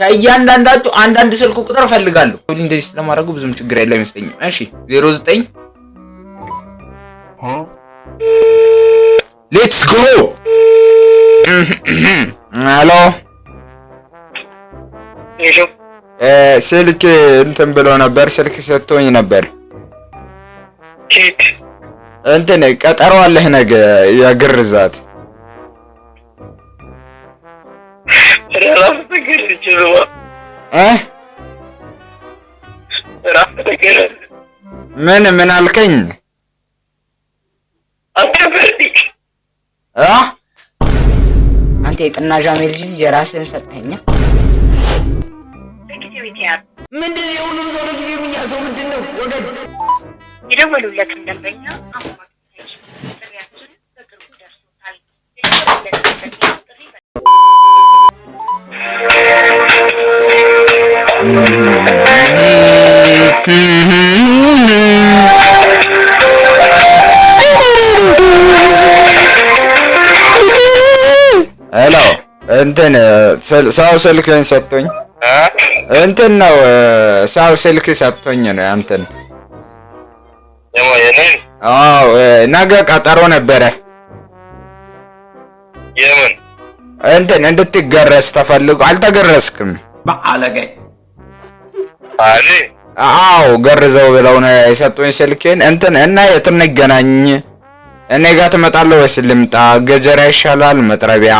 ከእያንዳንዳችሁ አንዳንድ ስልክ ቁጥር እፈልጋለሁ። እንደዚህ ስለማድረጉ ብዙም ችግር የለም አይመስለኝም። እሺ 09 ሌትስ ጎ። ሄሎ ስልክ እንትን ብሎ ነበር፣ ስልክ ሰጥቶኝ ነበር። እንትን ቀጠሮ አለህ ነገ የግርዛት። ምን አልከኝ? አንተ የጥናዣሜ ልጅ የራስህን ሰጠኸኝ። ምንድን ነው ሁሉም ሰው ለጊዜ የሚያዘው? ምንድን ነው ወገን? የደወሉለትን ደንበኛ አሁን ጥሪያችን በቅርቡ ደርሶታል። ሄሎ እንትን ሰው ስልክህን ሰጥቶኝ እንትን ነው ሰው ስልክ ሰጥቶኝ ነው አንተን። አዎ ነገ ቀጠሮ ነበረ። የምን እንትን እንድትገረዝ ተፈልጎ አልተገረዝክም? በአለገ አለ። አዎ ገርዘው ብለው ነው የሰጡኝ ስልኬን። እንትን እና የት እንገናኝ? እኔ ጋር ትመጣለህ ወይስ ልምጣ? ገጀራ ይሻላል መጥረቢያ?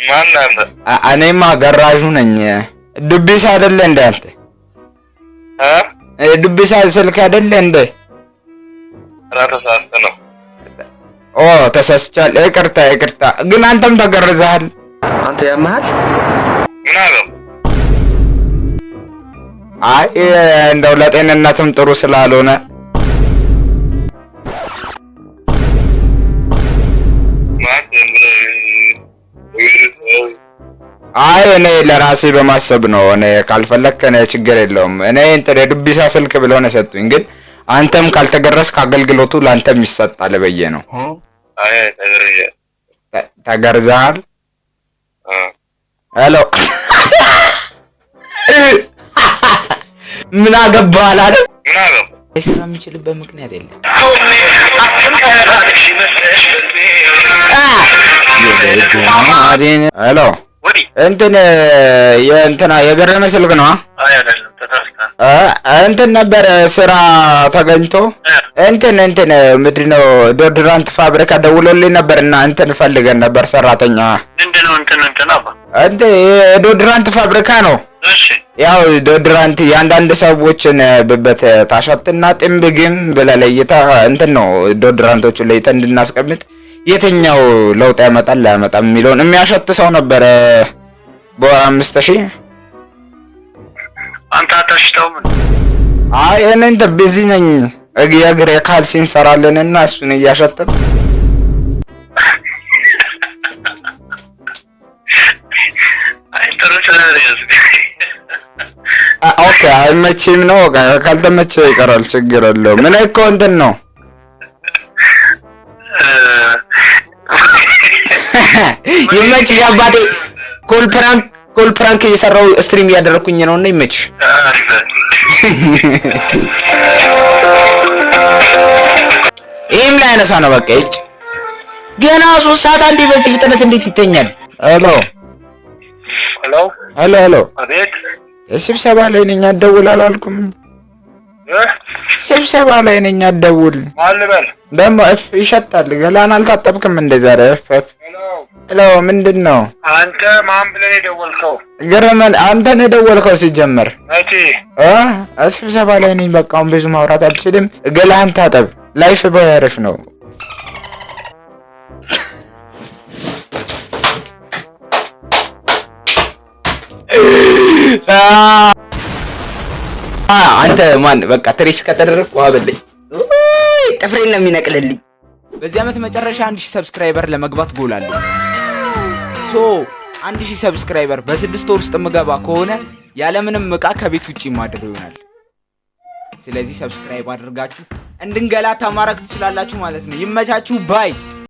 ማን አንተ? እኔማ ገራዡ ነኝ። ዱቢሳ አይደለ እንደ አንተ? ዱቢሳ ስልክ አይደለ እንደ? ተሳስተ ነው። ኦ ተሳስቻለሁ። ይቅርታ። ግን አንተም ተገርዘሃል። አንተ ያመሃል? ምን አለው? አይ እንደው ለጤንነትም ጥሩ ስላልሆነ አይ እኔ ለራሴ በማሰብ ነው። እኔ ካልፈለክ እኔ ችግር የለውም። እኔ እንትን የዱቢሳ ስልክ ብለው ነው ሰጡኝ። ግን አንተም ካልተገረዝክ አገልግሎቱ ላንተም ይሰጣል በየ ነው። አይ ተገርዘሃል? ሄሎ ምን አገባህ አላለ? ምን አለው? አይሰራ የሚችልበት ምክንያት የለም። ሄሎ እንትን የእንትና የገረመ ስልክ ነው? አይ አይደለም እንትን ነበር ስራ ተገኝቶ እንትን ምንድነው ዶድራንት ፋብሪካ ደውሎልኝ ነበርና እንትን ፈልገን ነበር ሰራተኛ። ምንድነው እንትን አባ? ዶድራንት ፋብሪካ ነው። እሺ ያው ዶድራንት የአንዳንድ ሰዎችን ብበት ታሻትና ጥምብግም ብለህ ለይተህ እንትን ነው ዶድራንቶቹ ለይተህ እንድናስቀምጥ የትኛው ለውጥ ያመጣል ላያመጣም የሚለውን የሚያሸት ሰው ነበር። በወር 5000 አንተ አታሽተው ምን? አይ እኔ እንደ ቢዚ ነኝ። የእግሬ ካልሲ እንሰራለንና እሱን እያሸተት አይ ጥሩ ስለዚህ ኦኬ አይመችም ነው። ካልተመቸ ይቀራል፣ ችግር የለውም። ምን እኮ እንትን ነው ይመች ያባቴ ኮል ፕራንክ እየሰራው ስትሪም እያደረኩኝ ነውና ይመች። ይሄም ላይ አነሳ ነው በቃ እጭ ገና 3 ሰዓት አንዴ በዚህ ፍጥነት እንዴት ይተኛል? ሄሎ አቤት። ስብሰባ ላይ ነኝ አትደውል አላልኩም? ስብሰባ ላይ ነኝ አትደውል። ማልበል ደግሞ ይሸታል። ገላን አልታጠብክም እንደዛ ረፍ። ሄሎ ምንድን ነው? አንተ ማን ብለህ የደወልከው? ገረመን አንተ ነው የደወልከው ሲጀመር? መቼ? ስብሰባ ላይ ነኝ። በቃ አሁን ብዙ ማውራት አልችልም። ገላን ታጠብ። ላይፍ ባያርፍ ነው። አንተ ማን በቃ ትሪስ ከተደረኩ አበለኝ ጥፍሬን ነው የሚነቅልልኝ። በዚህ አመት መጨረሻ 1000 ሰብስክራይበር ለመግባት ጎል አለ። 1000 ሰብስክራይበር በ6 ወር ውስጥ መገባ ከሆነ ያለምንም ዕቃ ከቤት ውጪ ማድረግ ይሆናል። ስለዚህ ሰብስክራይብ አድርጋችሁ እንድንገላታ ማድረግ ትችላላችሁ ማለት ነው። ይመቻችሁ ባይ